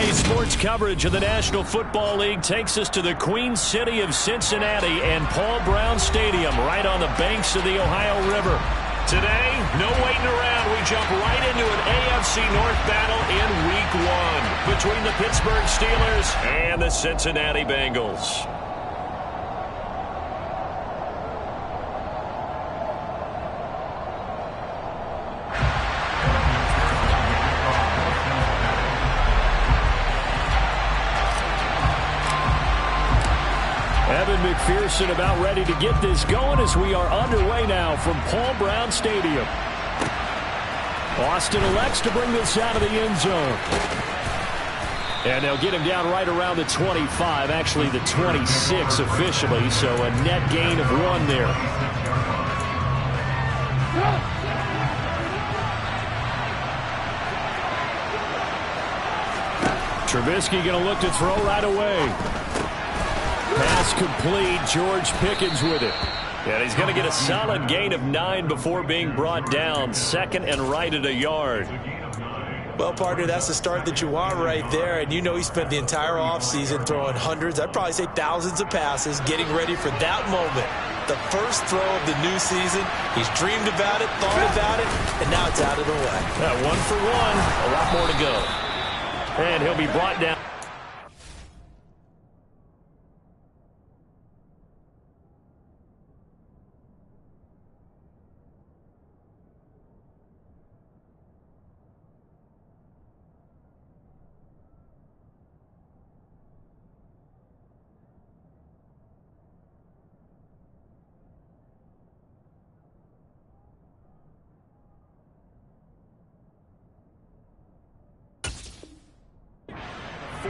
Today's sports coverage of the National Football League takes us to the Queen City of Cincinnati and Paul Brown Stadium right on the banks of the Ohio River. Today, no waiting around. We jump right into an AFC North battle in Week 1 between the Pittsburgh Steelers and the Cincinnati Bengals. McPherson about ready to get this going as we are underway now from Paul Brown Stadium. Austin elects to bring this out of the end zone. And they'll get him down right around the 25, actually the 26 officially, so a net gain of 1 there. Trubisky going to look to throw right away. Pass complete. George Pickens with it. And he's going to get a solid gain of 9 before being brought down. Second and right at a yard. Well, partner, that's the start that you want right there. And you know he spent the entire offseason throwing hundreds, I'd probably say thousands of passes, getting ready for that moment. The first throw of the new season. He's dreamed about it, thought about it, and now it's out of the way. 1 for 1. A lot more to go. And he'll be brought down.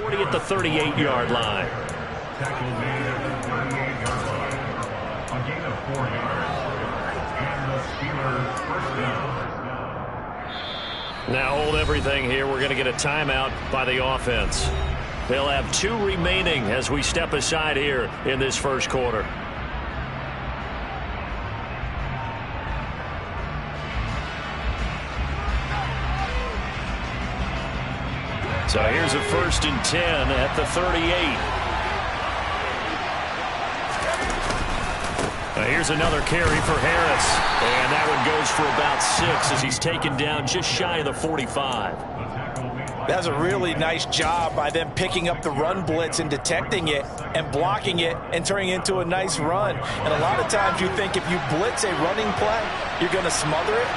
At the 38-yard line. Tackle made at the 38-yard line. A gain of 4 yards. And the Steelers first down. Now hold everything here. We're going to get a timeout by the offense. They'll have 2 remaining as we step aside here in this first quarter. So here's a 1st and 10 at the 38. Here's another carry for Harris. And that one goes for about 6 as he's taken down just shy of the 45. That's a really nice job by them picking up the run blitz and detecting it and blocking it and turning it into a nice run. And a lot of times you think if you blitz a running play, you're going to smother it.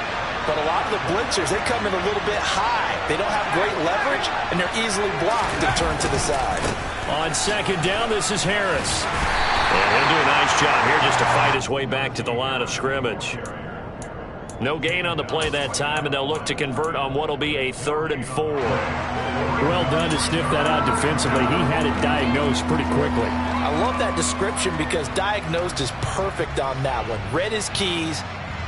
But a lot of the blitzers, they come in a little bit high. They don't have great leverage, and they're easily blocked and turned to the side. On 2nd down, this is Harris. And he'll do a nice job here just to fight his way back to the line of scrimmage. No gain on the play that time, and they'll look to convert on what will be a 3rd and 4. Well done to sniff that out defensively. He had it diagnosed pretty quickly. I love that description because diagnosed is perfect on that one. Read his keys,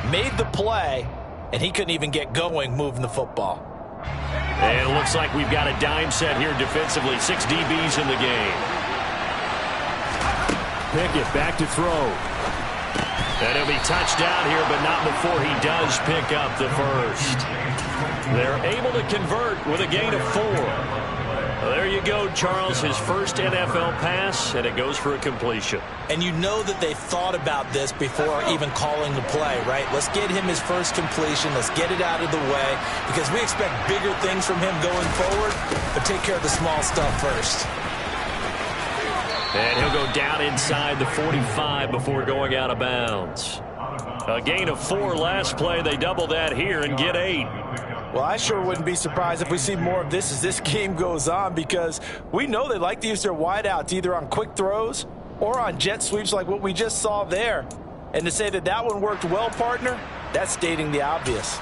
made the play, and he couldn't even get going moving the football. And it looks like we've got a dime set here defensively. 6 DBs in the game. Pickett back to throw. And he'll be touched down here, but not before he does pick up the first. They're able to convert with a gain of 4. Well, there you go, Charles. His first NFL pass, and it goes for a completion. And you know that they thought about this before even calling the play, right? Let's get him his first completion. Let's get it out of the way because we expect bigger things from him going forward, but take care of the small stuff first. And he'll go down inside the 45 before going out of bounds. A gain of 4 last play. They double that here and get 8. Well, I sure wouldn't be surprised if we see more of this as this game goes on because we know they like to use their wideouts either on quick throws or on jet sweeps like what we just saw there. And to say that that one worked well, partner, that's stating the obvious.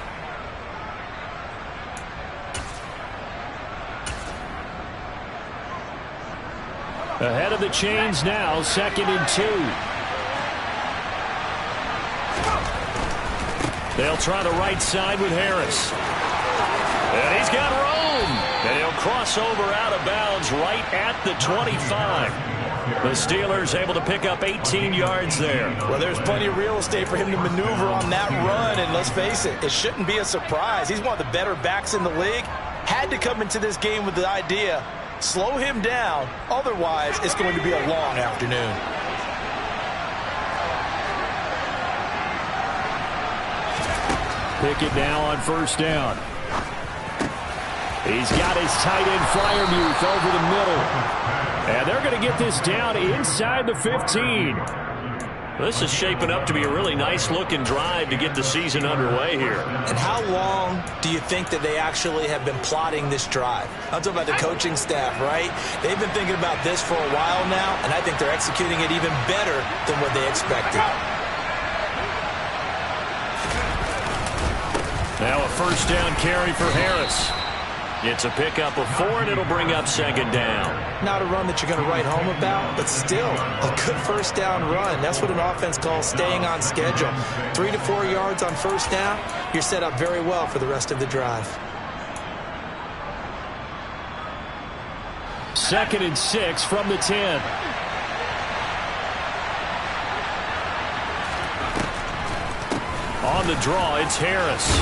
Ahead of the chains now, 2nd and 2. They'll try the right side with Harris. And he's got room. And he'll cross over out of bounds right at the 25. The Steelers able to pick up 18 yards there. Well, there's plenty of real estate for him to maneuver on that run. And let's face it, it shouldn't be a surprise. He's one of the better backs in the league. Had to come into this game with the idea Slow him down. Otherwise, it's going to be a long afternoon. Pick it now on first down. He's got his tight end Fryermuth over the middle. And they're going to get this down inside the 15. This is shaping up to be a really nice-looking drive to get the season underway here. And how long do you think that they actually have been plotting this drive? I'm talking about the coaching staff, right? They've been thinking about this for a while now, and I think they're executing it even better than what they expected. Now a first down carry for Harris. It's a pickup of 4, and it'll bring up second down. Not a run that you're going to write home about, but still a good first down run. That's what an offense calls staying on schedule. 3 to 4 yards on first down, you're set up very well for the rest of the drive. 2nd and 6 from the 10. On the draw, it's Harris.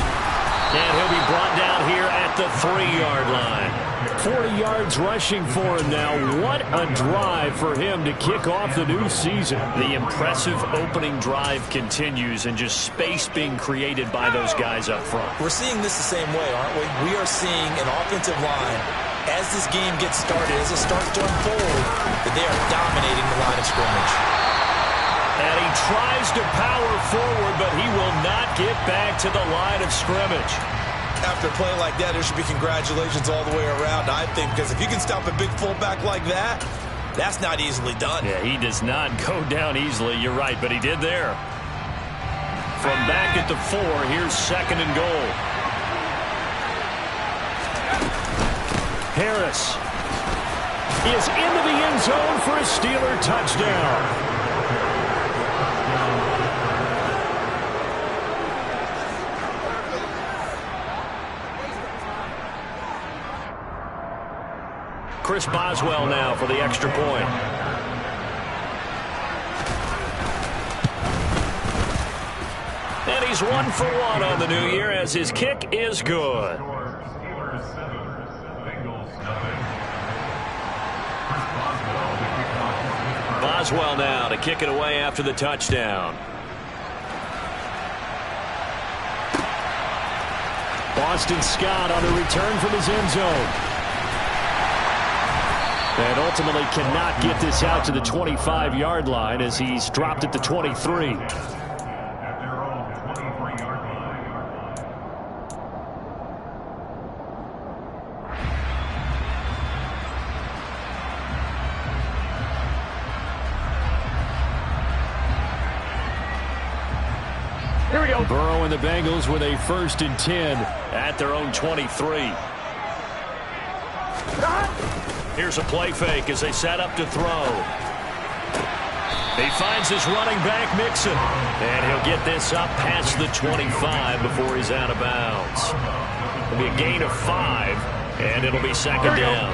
And he'll be brought down here at the 3-yard line. 40 yards rushing for him now. What a drive for him to kick off the new season. The impressive opening drive continues, and just space being created by those guys up front. We're seeing this the same way, aren't we? We are seeing an offensive line, as this game gets started, as it starts to unfold, that they are dominating the line of scrimmage. And he tries to power forward, but he will not get back to the line of scrimmage. After a play like that, there should be congratulations all the way around, I think, because if you can stop a big fullback like that, that's not easily done. Yeah, he does not go down easily. You're right, but he did there. From back at the 4, here's 2nd and goal. Harris is into the end zone for a Steeler touchdown. Chris Boswell now for the extra point. And he's 1 for 1 on the new year as his kick is good. Boswell now to kick it away after the touchdown. Boston Scott on the return from his end zone. And ultimately cannot get this out to the 25-yard line as he's dropped at the 23. Here we go. Burrow and the Bengals with a 1st and 10 at their own 23. Here's a play fake as they set up to throw. He finds his running back, Mixon. And he'll get this up past the 25 before he's out of bounds. It'll be a gain of 5, and it'll be second down.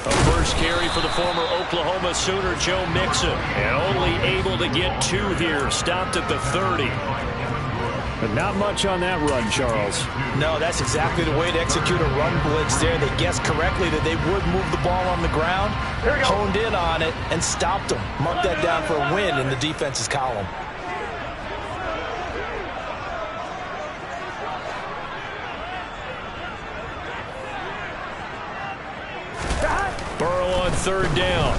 A first carry for the former Oklahoma Sooner, Joe Mixon. And only able to get 2 here, stopped at the 30. But not much on that run, Charles. No, that's exactly the way to execute a run blitz there. They guessed correctly that they would move the ball on the ground, honed in on it, and stopped them. Mark that down for a win in the defense's column. Burrow on 3rd down.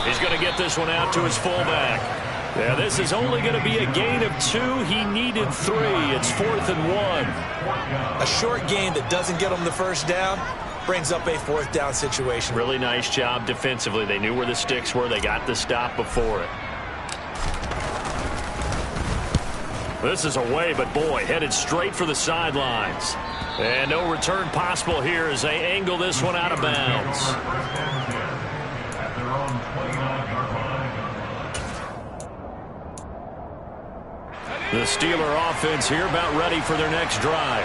He's going to get this one out to his fullback. Yeah, this is only going to be a gain of 2. He needed 3. It's 4th and 1. A short gain that doesn't get him the first down brings up a 4th down situation. Really nice job defensively. They knew where the sticks were. They got the stop before it. This is away, but boy, headed straight for the sidelines. And no return possible here as they angle this one out of bounds. The Steeler offense here about ready for their next drive.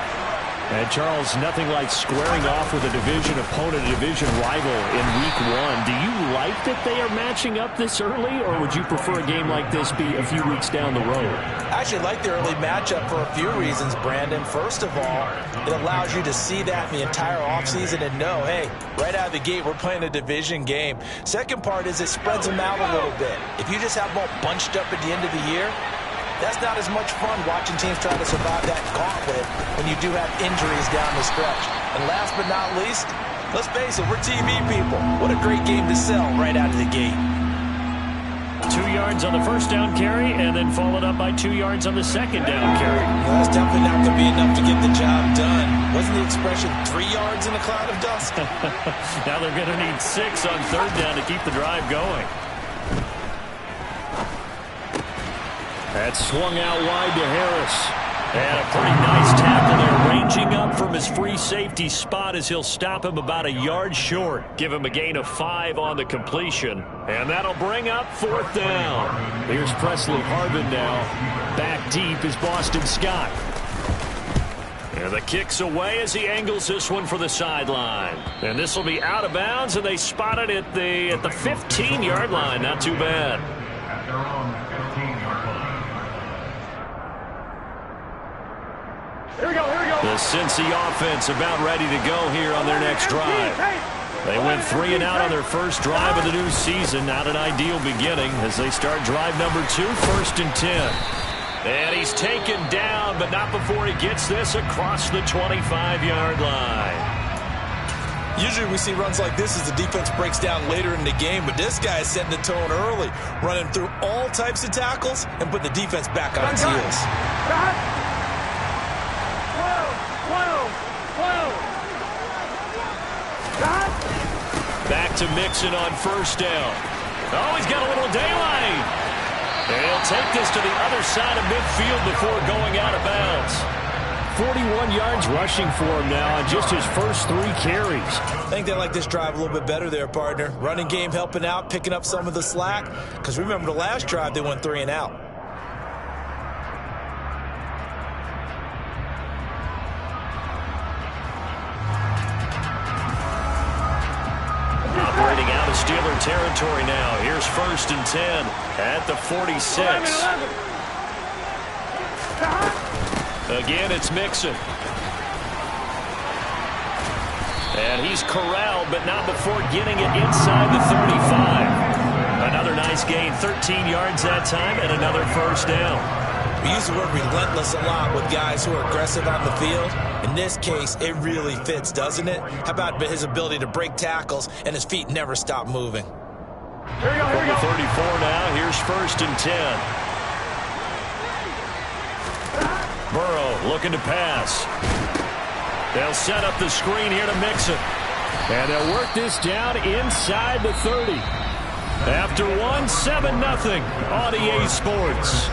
And Charles, nothing like squaring off with a division opponent, a division rival in week 1. Do you like that they are matching up this early, or would you prefer a game like this be a few weeks down the road? I actually like the early matchup for a few reasons, Brandon. First of all, it allows you to see that in the entire offseason and know, hey, right out of the gate, we're playing a division game. Second part is it spreads them out a little bit. If you just have them all bunched up at the end of the year, that's not as much fun watching teams try to survive that gauntlet when you do have injuries down the stretch. And last but not least, let's face it, we're TV people. What a great game to sell right out of the gate. 2 yards on the first down carry, and then followed up by 2 yards on the second down carry. Well, that's definitely not going to be enough to get the job done. Wasn't the expression 3 yards in a cloud of dust? Now they're going to need 6 on third down to keep the drive going. That's swung out wide to Harris. And a pretty nice tackle there, ranging up from his free safety spot as he'll stop him about a yard short. Give him a gain of 5 on the completion. And that'll bring up 4th down. Here's Presley Harvin now. Back deep is Boston Scott. And the kick's away as he angles this one for the sideline. And this will be out of bounds, and they spot it at the 15-yard line. Not too bad. At their own 15-yard line. Here we go. The Cincy offense about ready to go here on their next drive. They went 3 and out on their first drive of the new season. Not an ideal beginning as they start drive number 2, 1st and 10. And he's taken down, but not before he gets this across the 25-yard line. Usually we see runs like this as the defense breaks down later in the game, but this guy is setting the tone early, running through all types of tackles and putting the defense back on its heels. Back to Mixon on first down. Oh, he's got a little daylight. And he'll take this to the other side of midfield before going out of bounds. 41 yards rushing for him now on just his first 3 carries. I think they like this drive a little bit better there, partner. Running game helping out, picking up some of the slack. Because remember the last drive, they went 3 and out. Operating out of Steeler territory now. Here's 1st and 10 at the 46. Again, it's Mixon. And he's corralled, but not before getting it inside the 35. Another nice gain, 13 yards that time, and another first down. We use the word relentless a lot with guys who are aggressive on the field. In this case, it really fits, doesn't it? How about his ability to break tackles and his feet never stop moving? Here we go. From the 34 now, here's 1st and 10. Burrow looking to pass. They'll set up the screen here to Mixon. And they'll work this down inside the 30. After 1, 7-0 on EA Sports.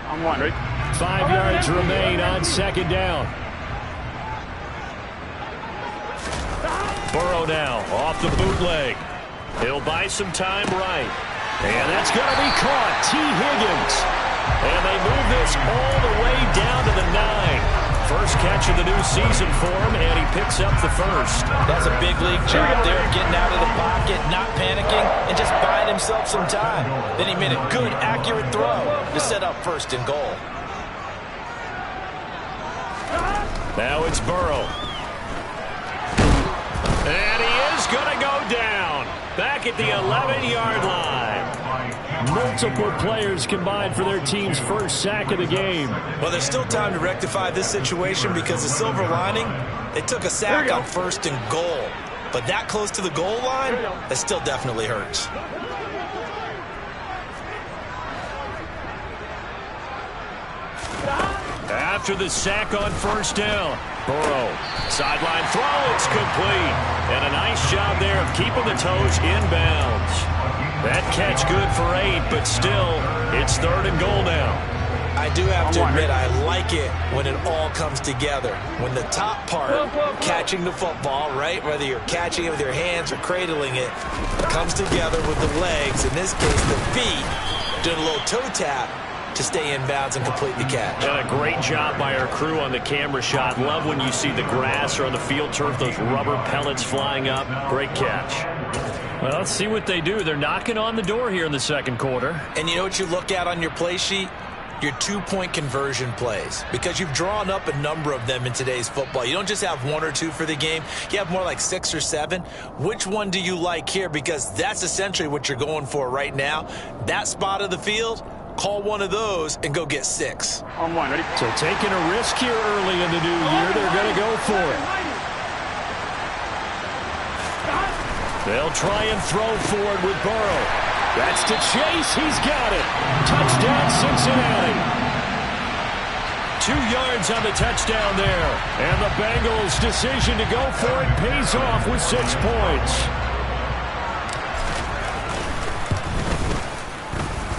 I'm wondering. 5 yards remain on second down. Burrow now off the bootleg. He'll buy some time right. And that's going to be caught. T. Higgins. And they move this all the way down to the 9. First catch of the new season for him, and he picks up the first. That's a big league job there, getting out of the pocket, not panicking, and just buying himself some time. Then he made a good, accurate throw to set up 1st and goal. Now it's Burrow. And he is going to go down. Back at the 11-yard line. Multiple players combined for their team's first sack of the game. Well, there's still time to rectify this situation because the silver lining, they took a sack on 1st and goal. But that close to the goal line, that still definitely hurts. After the sack on 1st down, Burrow, sideline throw, it's complete. And a nice job there of keeping the toes inbounds. That catch good for 8, but still, it's 3rd and goal now. I do have to admit, I like it when it all comes together. When the top part, catching the football, right, whether you're catching it with your hands or cradling it, comes together with the legs, in this case the feet, doing a little toe tap to stay in bounds and complete the catch. And a great job by our crew on the camera shot. Love when you see the grass or on the field turf, those rubber pellets flying up. Great catch. Well, let's see what they do. They're knocking on the door here in the second quarter. And you know what you look at on your play sheet? Your 2-point conversion plays, because you've drawn up a number of them in today's football. You don't just have 1 or 2 for the game. You have more like 6 or 7. Which one do you like here? Because that's essentially what you're going for right now. That spot of the field, call one of those and go get 6. On 1, ready? So taking a risk here early in the new year, they're going to go for it. They'll try and throw forward with Burrow. That's to Chase. He's got it. Touchdown, Cincinnati. 2 yards on the touchdown there. And the Bengals' decision to go for it pays off with 6 points.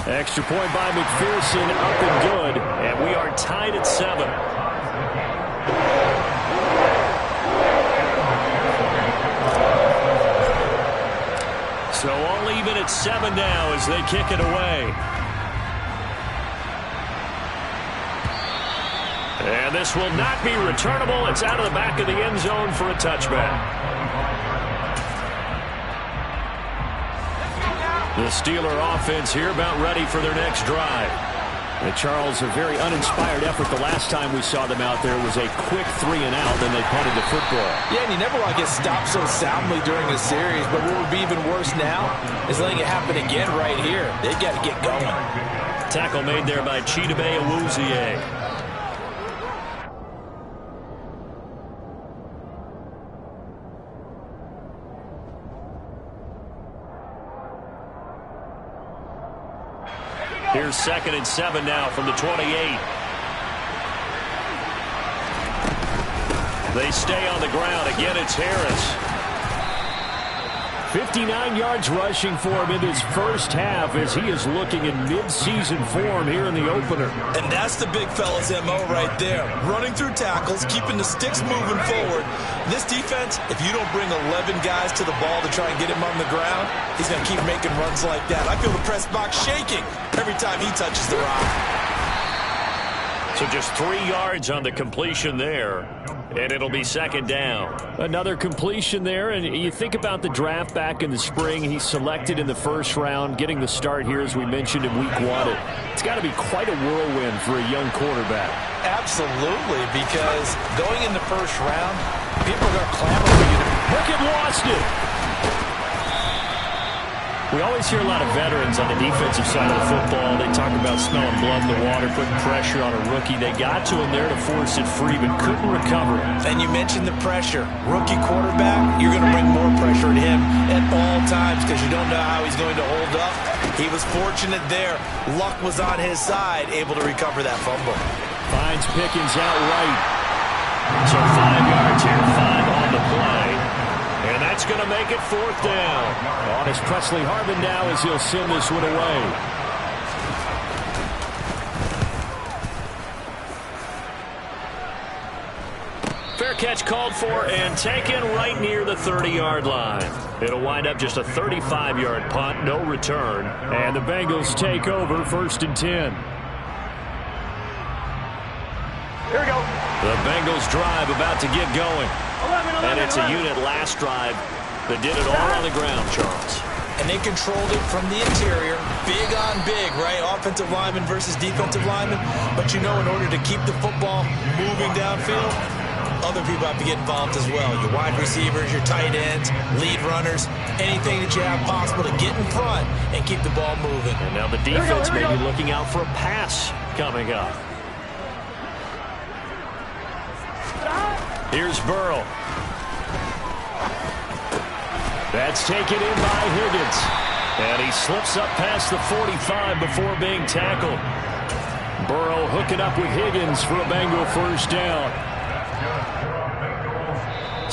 Extra point by McPherson, up and good. And we are tied at 7. So all even at 7 now as they kick it away. And this will not be returnable. It's out of the back of the end zone for a touchback. The Steeler offense here about ready for their next drive. And Charles, a very uninspired effort. The last time we saw them out there was a quick 3 and out, then they punted the football. Yeah, and you never want to get stopped so soundly during a series, but what would be even worse now is letting it happen again right here. They've got to get going. Tackle made there by Chidobe Awuzie. Here's 2nd and 7 now from the 28. They stay on the ground. Again, it's Harris. 59 yards rushing for him in his first half as he is looking in mid-season form here in the opener. And that's the big fella's MO right there. Running through tackles, keeping the sticks moving forward. This defense, if you don't bring 11 guys to the ball to try and get him on the ground, he's going to keep making runs like that. I feel the press box shaking every time he touches the rock. So just 3 yards on the completion there, and it'll be 2nd down. Another completion there, and you think about the draft back in the spring. He's selected in the first round, getting the start here, as we mentioned, in week 1. It's got to be quite a whirlwind for a young quarterback. Absolutely, because going in the first round, people are going to clamor for you to... Pickett lost it. We always hear a lot of veterans on the defensive side of the football. They talk about smelling blood in the water, putting pressure on a rookie. They got to him there to force it free, but couldn't recover it. And you mentioned the pressure. Rookie quarterback, you're going to bring more pressure at him at all times because you don't know how he's going to hold up. He was fortunate there. Luck was on his side, able to recover that fumble. Finds Pickens out right. So 5 yards here, 5 on the play. And that's going to make it 4th down. On is Presley Harvin now as he'll send this one away. Fair catch called for and taken right near the 30-yard line. It'll wind up just a 35-yard punt, no return. And the Bengals take over 1st and 10. Here we go. The Bengals drive about to get going. And it's a unit last drive that did it all on the ground, Charles. And they controlled it from the interior. Big on big, right? Offensive lineman versus defensive lineman. But you know, in order to keep the football moving downfield, other people have to get involved as well. Your wide receivers, your tight ends, lead runners, anything that you have possible to get in front and keep the ball moving. And now the defense may be looking out for a pass coming up. Here's Burrow. That's taken in by Higgins. And he slips up past the 45 before being tackled. Burrow hooking up with Higgins for a Bengal 1st down.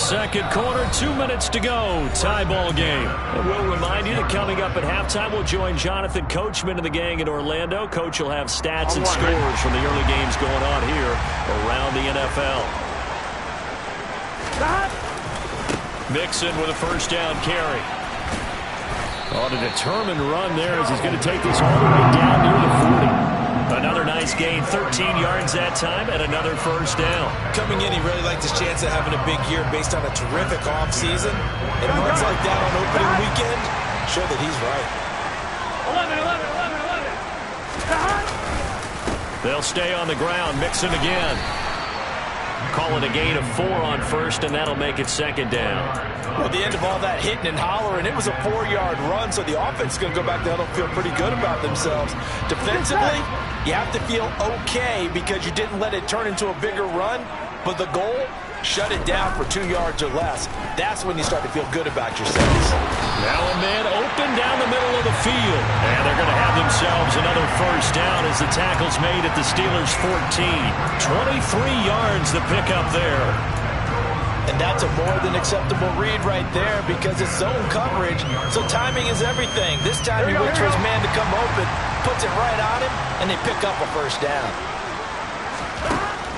Second quarter, 2 minutes to go. Tie ball game. And we'll remind you that coming up at halftime, we'll join Jonathan Coachman and the gang in Orlando. Coach will have stats and scores from the early games going on here around the NFL. Mixon with a first down carry. On a determined run there as he's going to take this all the way down near the 40. Another nice gain, 13 yards that time, and another first down. Coming in, he really liked his chance of having a big year based on a terrific offseason. And runs like that on opening weekend show that he's right. 11. They'll stay on the ground. Mixon again. Call it a gain of 4 on first, and that'll make it second down. Well, at the end of all that hitting and hollering, it was a 4-yard run, so the offense is going to go back down and feel pretty good about themselves. Defensively, you have to feel okay because you didn't let it turn into a bigger run, but the goal, shut it down for 2 yards or less. That's when you start to feel good about yourselves. Now a man open down the middle of the field. And they're going to have themselves another first down as the tackle's made at the Steelers' 14. 23 yards the pickup there. And that's a more than acceptable read right there because it's zone coverage, so timing is everything. This time he waits for his man to come open, puts it right on him, and they pick up a first down.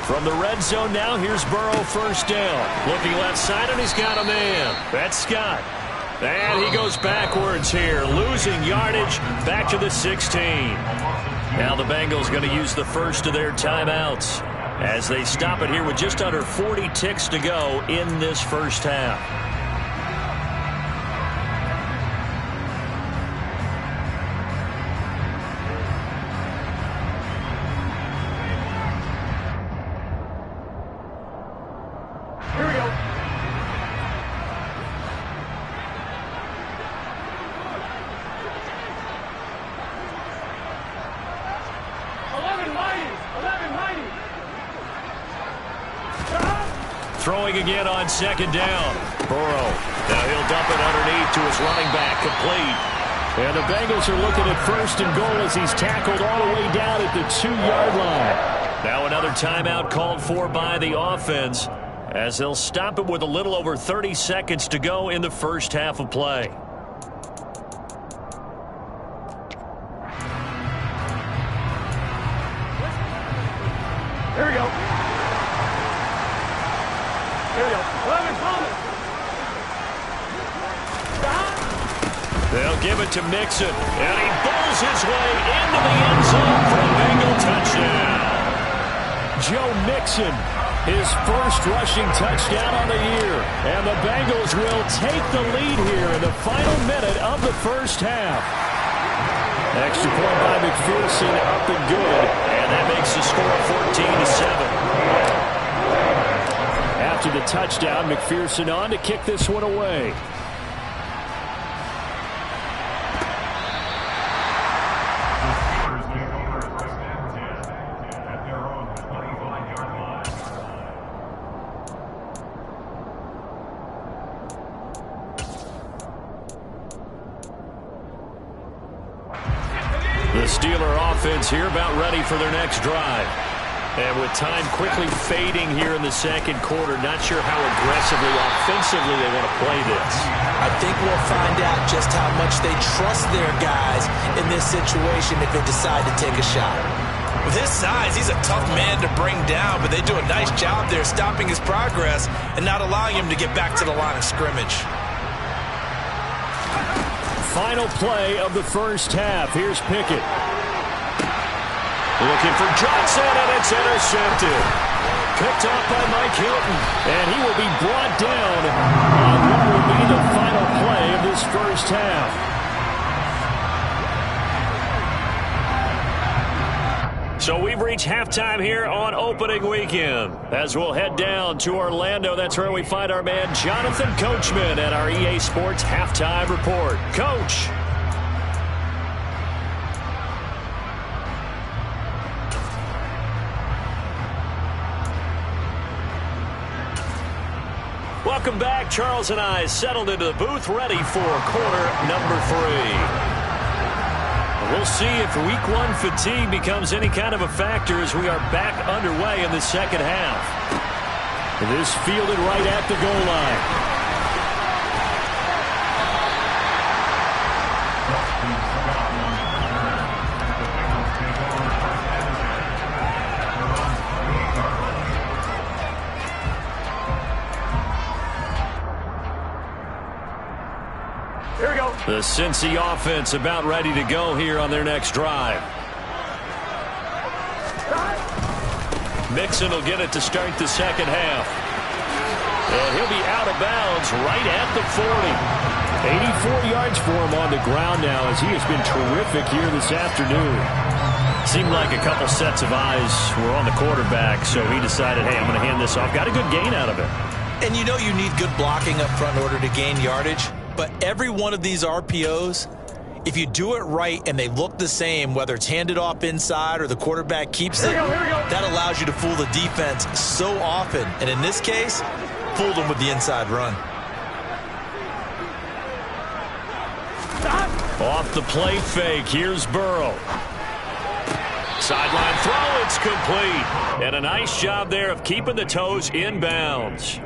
From the red zone now, here's Burrow first down. Looking left side, and he's got a man. That's Scott. And he goes backwards here, losing yardage back to the 16. Now the Bengals going to use the first of their timeouts as they stop it here with just under 40 ticks to go in this first half. Here we go. Throwing again on second down. Burrow. Now he'll dump it underneath to his running back. Complete. And the Bengals are looking at first and goal as he's tackled all the way down at the 2-yard line. Now another timeout called for by the offense as they'll stop it with a little over 30 seconds to go in the first half of play. Here we go. Here we go. 11, They'll give it to Mixon, and he bowls his way into the end zone for a Bengal touchdown. Joe Mixon, his first rushing touchdown on the year, and the Bengals will take the lead here in the final minute of the first half. Extra point by McPherson, up and good, and that makes the score 14-7. After the touchdown, McPherson on to kick this one away. The Steeler offense here about ready for their next drive. And with time quickly fading here in the second quarter, not sure how aggressively, offensively they want to play this. I think we'll find out just how much they trust their guys in this situation if they decide to take a shot. With his size, he's a tough man to bring down, but they do a nice job there stopping his progress and not allowing him to get back to the line of scrimmage. Final play of the first half. Here's Pickett. Looking for Johnson, and it's intercepted. Picked off by Mike Hilton, and he will be brought down on what will be the final play of this first half. So we've reached halftime here on opening weekend. As we'll head down to Orlando, that's where we find our man Jonathan Coachman at our EA Sports Halftime Report. Coach. Welcome back. Charles and I settled into the booth, ready for quarter number 3. We'll see if week 1 fatigue becomes any kind of a factor as we are back underway in the second half. This fielded right at the goal line. Here we go. The Cincy offense about ready to go here on their next drive. Mixon will get it to start the second half. And he'll be out of bounds right at the 40. 84 yards for him on the ground now as he has been terrific here this afternoon. Seemed like a couple sets of eyes were on the quarterback, so he decided, hey, I'm going to hand this off. Got a good gain out of it. And you know you need good blocking up front in order to gain yardage. But every one of these RPOs, if you do it right and they look the same, whether it's handed off inside or the quarterback keeps it, that allows you to fool the defense so often. And in this case, fooled them with the inside run. Off the play fake, here's Burrow. Sideline throw, it's complete. And a nice job there of keeping the toes in bounds.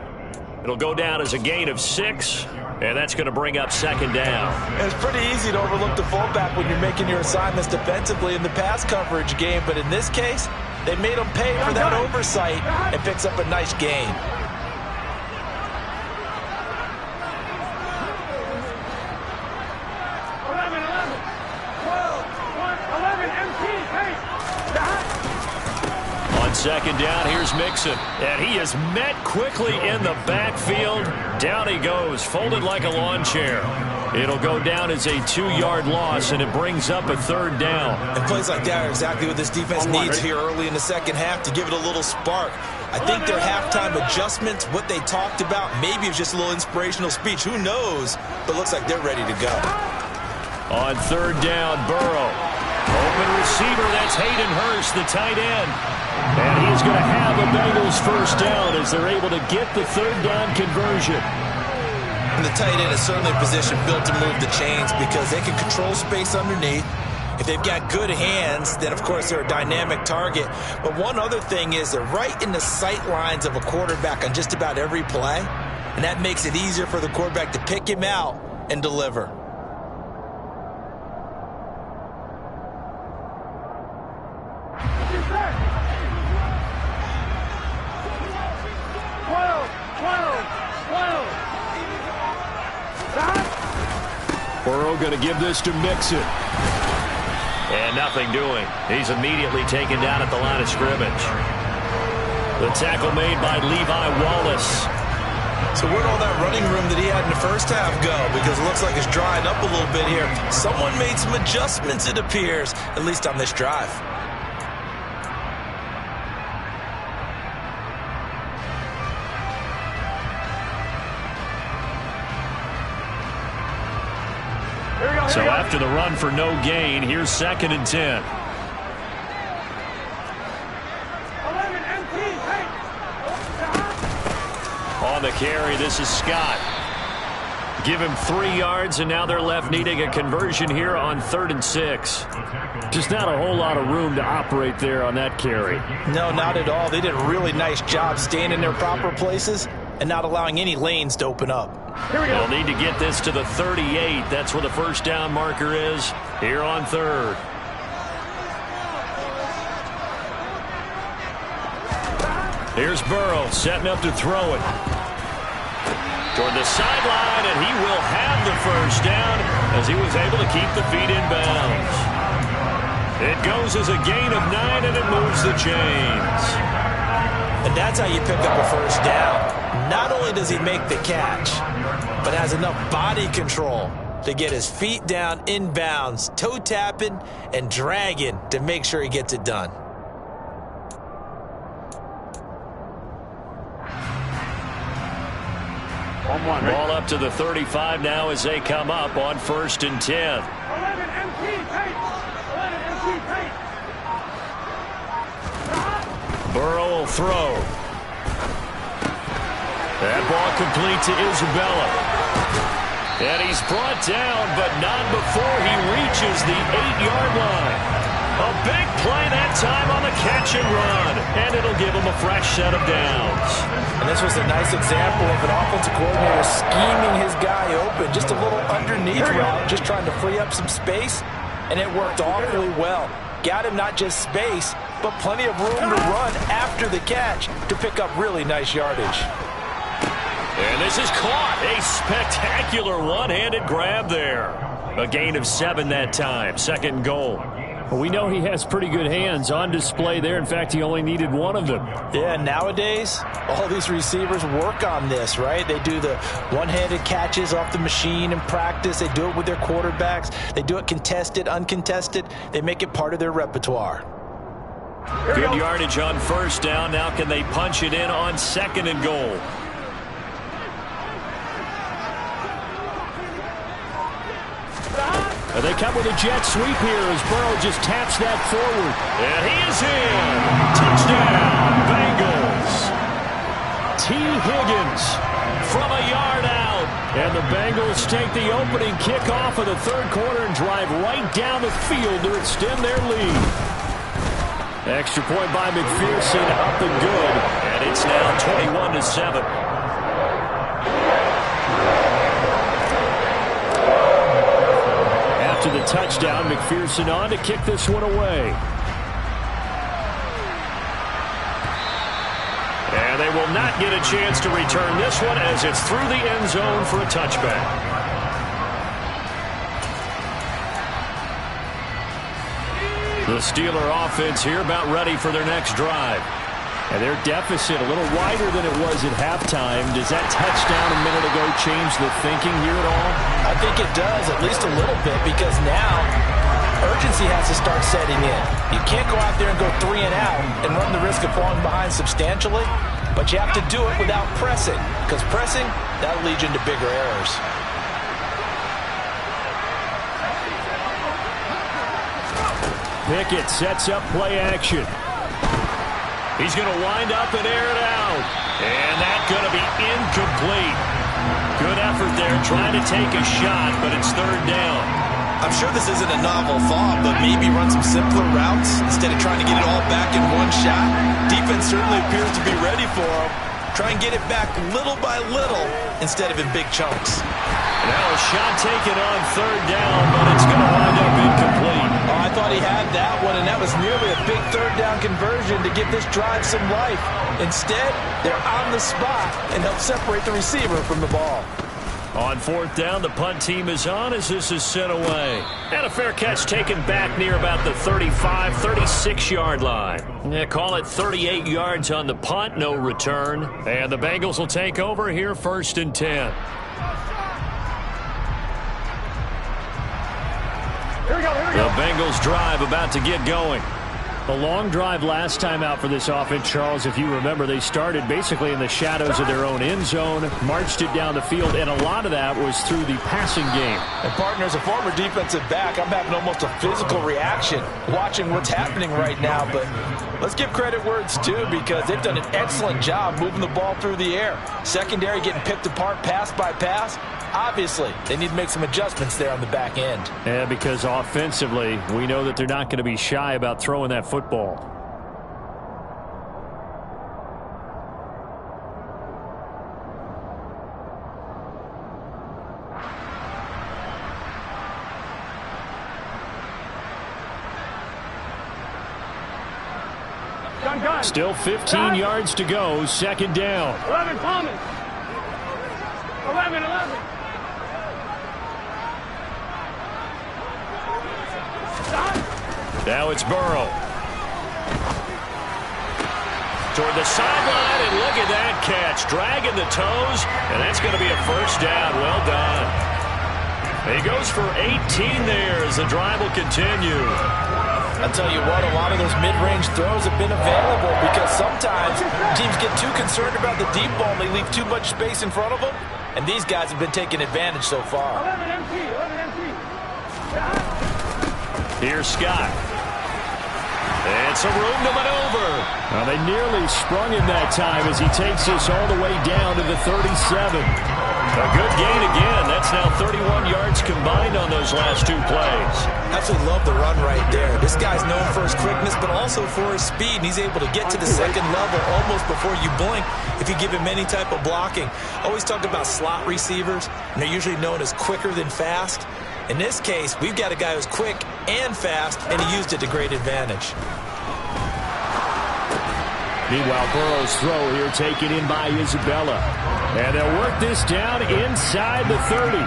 It'll go down as a gain of 6. And that's going to bring up second down. It's pretty easy to overlook the fullback when you're making your assignments defensively in the pass coverage game. But in this case, they made him pay for that oversight and picks up a nice gain. Second down, here's Mixon. And he is met quickly in the backfield. Down he goes, folded like a lawn chair. It'll go down as a 2-yard loss, and it brings up a third down. And plays like that are exactly what this defense needs here early in the second half to give it a little spark. I think their halftime adjustments, what they talked about, maybe it was just a little inspirational speech. Who knows? But looks like they're ready to go. On third down, Burrow. Open receiver, that's Hayden Hurst, the tight end. And he's going to have a Bengals first down as they're able to get the third down conversion. And the tight end is certainly a position built to move the chains because they can control space underneath. If they've got good hands, then of course they're a dynamic target. But one other thing is they're right in the sight lines of a quarterback on just about every play. And that makes it easier for the quarterback to pick him out and deliver. Burrow going to give this to Mixon. And nothing doing. He's immediately taken down at the line of scrimmage. The tackle made by Levi Wallace. So where'd all that running room that he had in the first half go? Because it looks like it's drying up a little bit here. Someone made some adjustments, it appears, at least on this drive. So after the run for no gain, here's 2nd and 10. On the carry, this is Scott. Give him 3 yards, and now they're left needing a conversion here on 3rd and 6. Just not a whole lot of room to operate there on that carry. No, not at all. They did a really nice job staying in their proper places and not allowing any lanes to open up. They'll need to get this to the 38. That's where the first down marker is here on 3rd. Here's Burrow setting up to throw it. Toward the sideline, and he will have the first down as he was able to keep the feet in bounds. It goes as a gain of 9, and it moves the chains. And that's how you pick up a first down. Not only does he make the catch, but has enough body control to get his feet down inbounds, toe tapping and dragging to make sure he gets it done. Ball up to the 35 now as they come up on 1st and 10. Burrow will throw. That ball complete to Isabella. And he's brought down, but not before he reaches the 8-yard line. A big play that time on the catch and run, and it'll give him a fresh set of downs. And this was a nice example of an offensive coordinator scheming his guy open. Just a little underneath route, just trying to free up some space, and it worked awfully well. Got him not just space, but plenty of room to run after the catch to pick up really nice yardage. And this is caught. A spectacular one-handed grab there. A gain of 7 that time. 2nd and goal. Well, we know he has pretty good hands on display there. In fact, he only needed one of them. Yeah, nowadays, all these receivers work on this, right? They do the one-handed catches off the machine in practice. They do it with their quarterbacks. They do it contested, uncontested. They make it part of their repertoire. Good yardage on 1st down. Now can they punch it in on 2nd and goal? They come with a jet sweep here as Burrow just taps that forward. And he is in. Touchdown, Bengals. T. Higgins from a yard out. And the Bengals take the opening kickoff of the 3rd quarter and drive right down the field to extend their lead. Extra point by McPherson, up and good. And it's now 21-7. To the touchdown, McPherson on to kick this one away. And they will not get a chance to return this one as it's through the end zone for a touchback. The Steeler offense here about ready for their next drive. And their deficit a little wider than it was at halftime. Does that touchdown a minute ago change the thinking here at all? I think it does, at least a little bit, because now urgency has to start setting in. You can't go out there and go 3 and out and run the risk of falling behind substantially, but you have to do it without pressing, because pressing, that'll lead you into bigger errors. Pickett sets up play action. He's going to wind up and air it out. And that's going to be incomplete. Good effort there trying to take a shot, but it's 3rd down. I'm sure this isn't a novel thought, but maybe run some simpler routes instead of trying to get it all back in one shot. Defense certainly appears to be ready for him. Try and get it back little by little instead of in big chunks. Now a shot taken on 3rd down, but it's going to wind up incomplete. Oh, I thought he had that one, and that was nearly a big 3rd down conversion to give this drive some life. Instead, they're on the spot and help separate the receiver from the ball. On 4th down, the punt team is on as this is sent away. And a fair catch taken back near about the 35, 36-yard line. Yeah, call it 38 yards on the punt, no return. And the Bengals will take over here 1st and 10. The Bengals drive about to get going. A long drive last time out for this offense, Charles. If you remember, they started basically in the shadows of their own end zone, marched it down the field, and a lot of that was through the passing game. And, partner, as a former defensive back, I'm having almost a physical reaction watching what's happening right now. But let's give credit where it's due, because they've done an excellent job moving the ball through the air. Secondary getting picked apart pass by pass. Obviously, they need to make some adjustments there on the back end. Yeah, because offensively, we know that they're not going to be shy about throwing that football. Still 15 yards to go, 2nd down. 11, Thomas. 11. Now it's Burrow. Toward the sideline, and look at that catch. Dragging the toes, and that's going to be a 1st down. Well done. He goes for 18 there as the drive will continue. I'll tell you what, a lot of those mid-range throws have been available, because sometimes teams get too concerned about the deep ball and they leave too much space in front of them, and these guys have been taking advantage so far. 11 MT. Here's Scott. And some room to maneuver. Well, they nearly sprung him that time as he takes this all the way down to the 37. A good gain again. That's now 31 yards combined on those last 2 plays. Absolutely love the run right there. This guy's known for his quickness, but also for his speed. And he's able to get to the second level almost before you blink if you give him any type of blocking. Always talk about slot receivers, and they're usually known as quicker than fast. In this case, we've got a guy who's quick and fast, and he used it to great advantage. Meanwhile, Burrow's throw here taken in by Isabella. And they'll work this down inside the 30.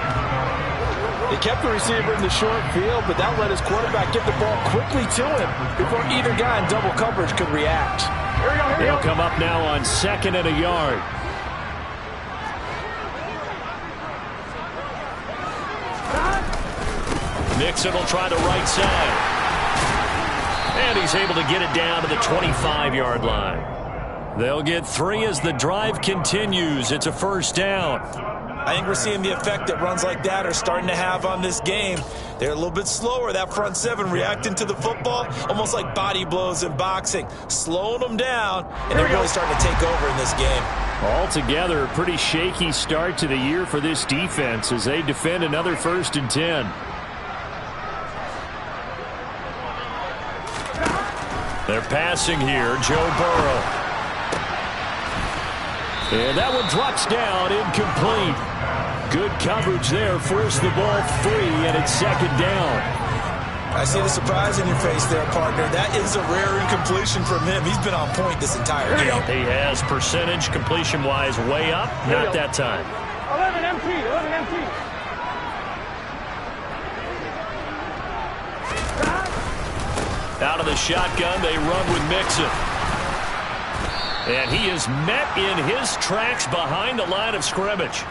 He kept the receiver in the short field, but that let his quarterback get the ball quickly to him before either guy in double coverage could react. Here we go. They'll come up now on 2nd and a yard. Mixon will try the right side. And he's able to get it down to the 25-yard line. They'll get 3 as the drive continues. It's a first down. I think we're seeing the effect that runs like that are starting to have on this game. They're a little bit slower, that front 7, reacting to the football, almost like body blows in boxing, slowing them down, and they're really starting to take over in this game. Altogether, a pretty shaky start to the year for this defense as they defend another 1st and 10. They're passing here, Joe Burrow. And that one drops down, incomplete. Good coverage there, forced the ball free, and it's 2nd down. I see the surprise in your face there, partner. That is a rare incompletion from him. He's been on point this entire game. He has percentage completion-wise way up, not that time. 11 MP, 11 MP. Out of the shotgun, they run with Mixon. And he is met in his tracks behind the line of scrimmage.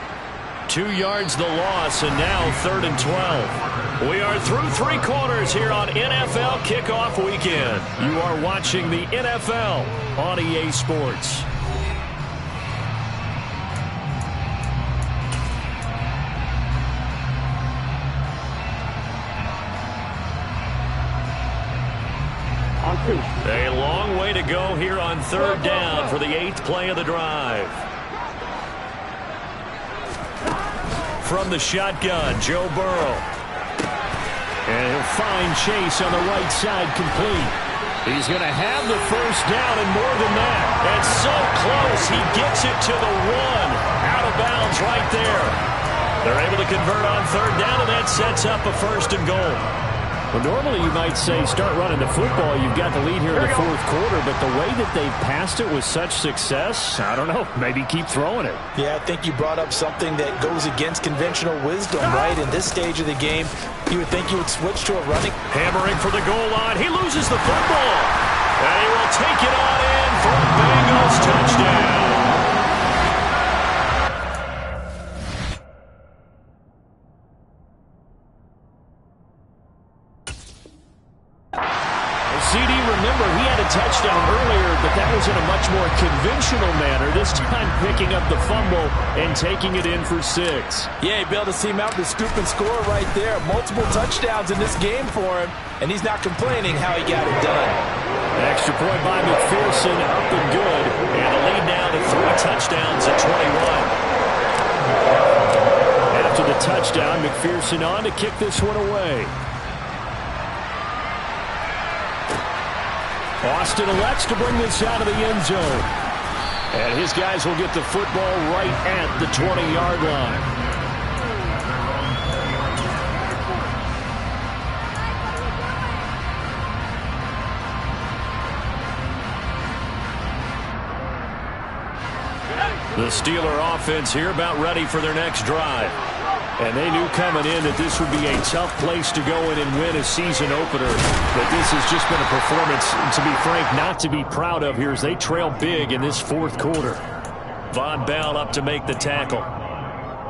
2 yards the loss, and now 3rd and 12. We are through 3 quarters here on NFL Kickoff Weekend. You are watching the NFL on EA Sports. A long way to go here on 3rd down for the 8th play of the drive. From the shotgun, Joe Burrow. And he'll find Chase on the right side complete. He's going to have the first down and more than that. And so close, he gets it to the 1. Out of bounds right there. They're able to convert on 3rd down, and that sets up a 1st and goal. Well, normally you might say start running the football. You've got the lead here in the 4th quarter, but the way that they've passed it with such success, I don't know, maybe keep throwing it. Yeah, I think you brought up something that goes against conventional wisdom, right? In this stage of the game, you would think you would switch to a running. Hammering for the goal line. He loses the football. And he will take it on in for a Bengals touchdown. CD, remember, he had a touchdown earlier, but that was in a much more conventional manner, this time picking up the fumble and taking it in for 6. Yeah, he bailed his team out to scoop and score right there. Multiple touchdowns in this game for him, and he's not complaining how he got it done. Extra point by McPherson, up and good. And a lead now to 3 touchdowns at 21. After the touchdown, McPherson on to kick this one away. Austin elects to bring this out of the end zone. And his guys will get the football right at the 20-yard line. The Steeler offense here about ready for their next drive. And they knew coming in that this would be a tough place to go in and win a season opener. But this has just been a performance, to be frank, not to be proud of here as they trail big in this 4th quarter. Von Bell up to make the tackle.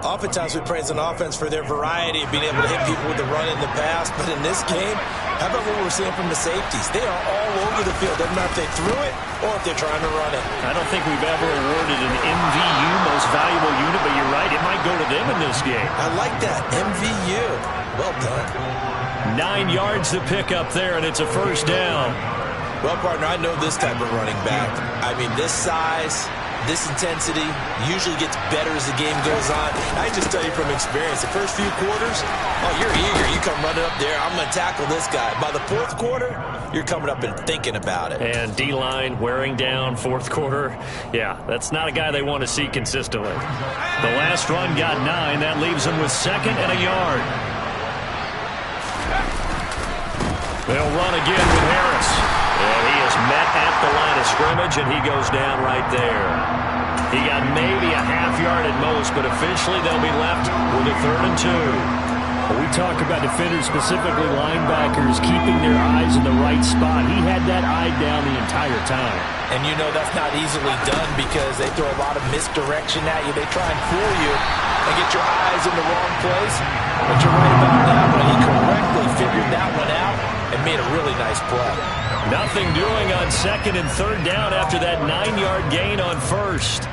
Oftentimes we praise an offense for their variety of being able to hit people with the run in the pass. But in this game, how about what we're seeing from the safeties? They are all over the field. Doesn't matter if they threw it or if they're trying to run it. I don't think we've ever awarded an MVU, most valuable unit, but you're right, it might go to them in this game. I like that, MVU. Well done. 9 yards to pick up there, and it's a first down. Well, partner, I know this type of running back. I mean, this size, this intensity usually gets better as the game goes on. I just tell you from experience, the first few quarters, oh, you're eager. You come running up there, I'm going to tackle this guy. By the fourth quarter, you're coming up and thinking about it. And D-line wearing down fourth quarter. Yeah, that's not a guy they want to see consistently. The last run got 9. That leaves them with 2nd and a yard. They'll run again with Harris. And he is met at the line of scrimmage, and he goes down right there. He got maybe a half yard at most, but officially they'll be left with a 3rd and 2. We talk about defenders, specifically linebackers, keeping their eyes in the right spot. He had that eye down the entire time. And you know that's not easily done because they throw a lot of misdirection at you. They try and fool you and get your eyes in the wrong place. But you're right about that one. He correctly figured that one out and made a really nice play. Nothing doing on 2nd and 3rd down after that 9-yard gain on 1st.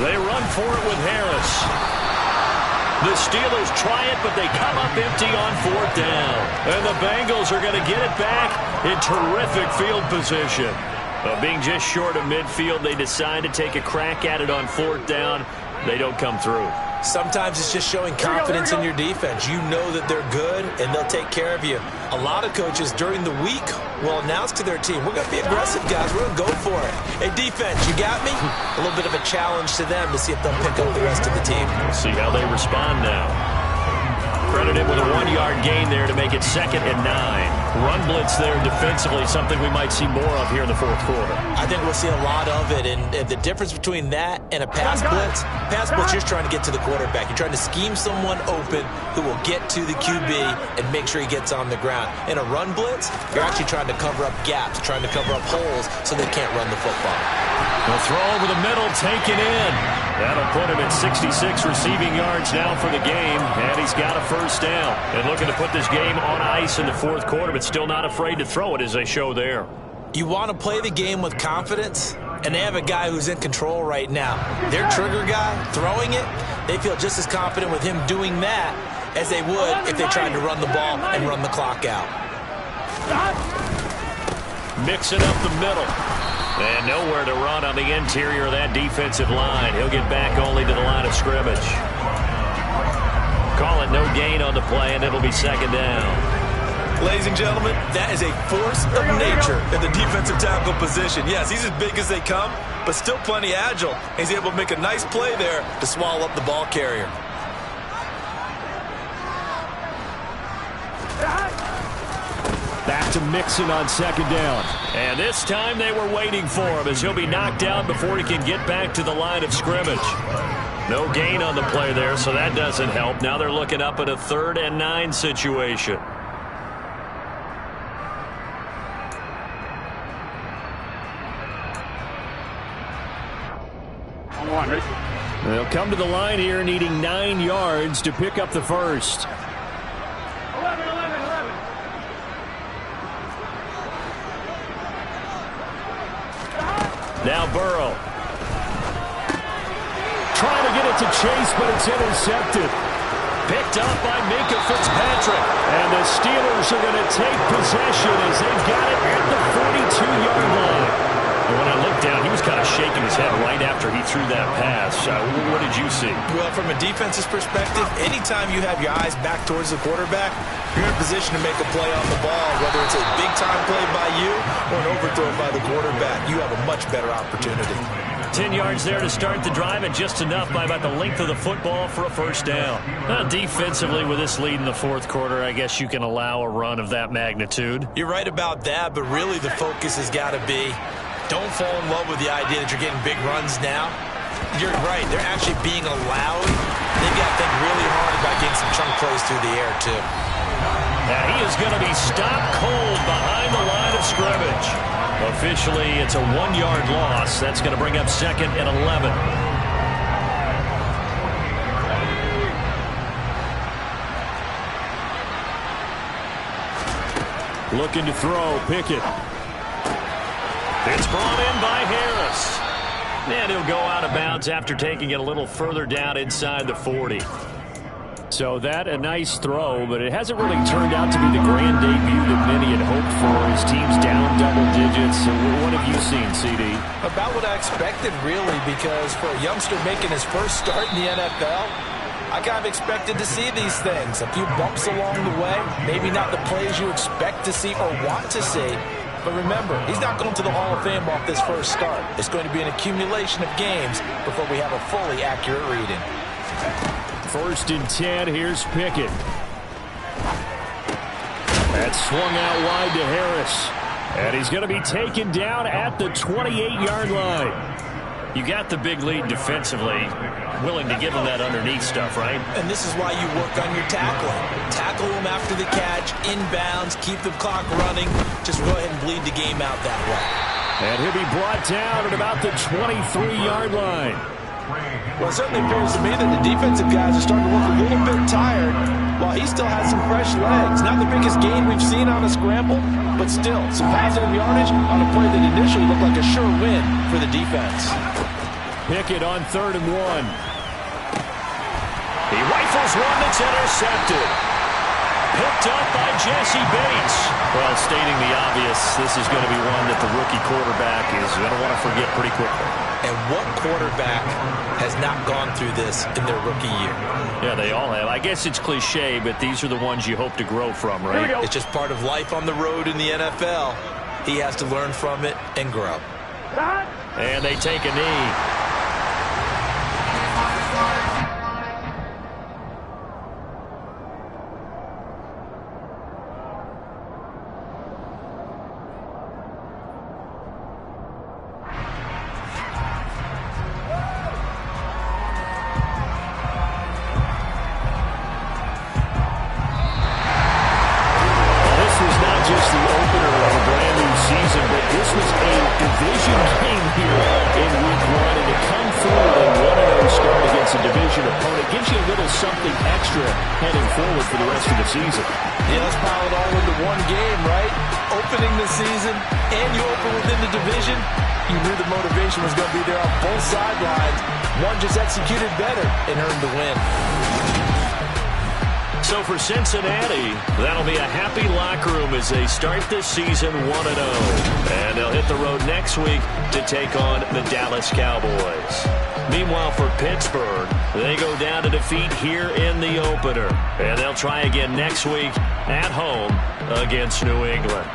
They run for it with Harris. The Steelers try it, but they come up empty on 4th down. And the Bengals are going to get it back in terrific field position. Being just short of midfield, they decide to take a crack at it on 4th down. They don't come through. Sometimes it's just showing confidence in your defense. You know that they're good, and they'll take care of you. A lot of coaches during the week will announce to their team, we're going to be aggressive, guys. We're going to go for it. Hey, defense, you got me? A little bit of a challenge to them to see if they'll pick up the rest of the team. We'll see how they respond now. Credited with a 1-yard gain there to make it 2nd and 9. Run blitz there defensively, something we might see more of here in the 4th quarter. I think we'll see a lot of it, and the difference between that and a pass blitz, you're just trying to get to the quarterback. You're trying to scheme someone open who will get to the QB and make sure he gets on the ground. In a run blitz, you're actually trying to cover up gaps, trying to cover up holes so they can't run the football. The throw over the middle, taken in. That'll put him at 66 receiving yards now for the game, and he's got a 1st down. And looking to put this game on ice in the 4th quarter, but still not afraid to throw it as they show there. You want to play the game with confidence, and they have a guy who's in control right now. Their trigger guy, throwing it, they feel just as confident with him doing that as they would if they tried to run the ball and run the clock out. Mixing up the middle. And nowhere to run on the interior of that defensive line. He'll get back only to the line of scrimmage. Call it no gain on the play, and it'll be 2nd down. Ladies and gentlemen, that is a force of nature in the defensive tackle position. Yes, he's as big as they come, but still plenty agile. He's able to make a nice play there to swallow up the ball carrier. Back to Mixon on 2nd down. And this time they were waiting for him as he'll be knocked down before he can get back to the line of scrimmage. No gain on the play there, so that doesn't help. Now they're looking up at a 3rd and 9 situation. They'll come to the line here needing 9 yards to pick up the 1st. 11. Now Burrow. Trying to get it to Chase, but it's intercepted. Picked up by Minka Fitzpatrick. And the Steelers are going to take possession as they've got it at the 42-yard line. And when I looked down, he was kind of shaking his head right after he threw that pass. What did you see? Well, from a defense's perspective, anytime you have your eyes back towards the quarterback, you're in position to make a play on the ball, whether it's a big-time play by you or an overthrow by the quarterback. You have a much better opportunity. 10 yards there to start the drive, and just enough by about the length of the football for a 1st down. Defensively, with this lead in the 4th quarter, I guess you can allow a run of that magnitude. You're right about that, but really the focus has got to be, don't fall in love with the idea that you're getting big runs now. You're right. They're actually being allowed. They've got to think really hard about getting some chunk plays through the air, too. Now he is going to be stopped cold behind the line of scrimmage. Officially, it's a 1-yard loss. That's going to bring up 2nd and 11. Looking to throw, Pickett. It's brought in by Harris. And he'll go out of bounds after taking it a little further down inside the 40. So that a nice throw, but it hasn't really turned out to be the grand debut that many had hoped for. His team's down double digits. So what have you seen, CD? About what I expected, really, because for a youngster making his first start in the NFL, I kind of expected to see these things. A few bumps along the way, maybe not the plays you expect to see or want to see. But remember, he's not going to the Hall of Fame off this first start. It's going to be an accumulation of games before we have a fully accurate reading. 1st and 10, here's Pickett. That's swung out wide to Harris. And he's going to be taken down at the 28-yard line. You got the big lead defensively, willing to give him that underneath stuff, right? And this is why you work on your tackling. Tackle him after the catch, inbounds, keep the clock running. Just go ahead and bleed the game out that way. And he'll be brought down at about the 23-yard line. Well, it certainly appears to me that the defensive guys are starting to look a little bit tired while he still has some fresh legs. Not the biggest gain we've seen on a scramble, but still some positive yardage on a play that initially looked like a sure win for the defense. Pickett on 3rd and 1. He rifles one that's intercepted. Picked up by Jesse Bates. Well, stating the obvious, this is going to be one that the rookie quarterback is going to want to forget pretty quickly. And what quarterback has not gone through this in their rookie year? Yeah, they all have. I guess it's cliche, but these are the ones you hope to grow from, right? It's just part of life on the road in the NFL. He has to learn from it and grow. And they take a knee. Executed better and earned the win. So for Cincinnati, that'll be a happy locker room as they start this season 1-0. And they'll hit the road next week to take on the Dallas Cowboys. Meanwhile, for Pittsburgh, they go down to defeat here in the opener. And they'll try again next week at home against New England.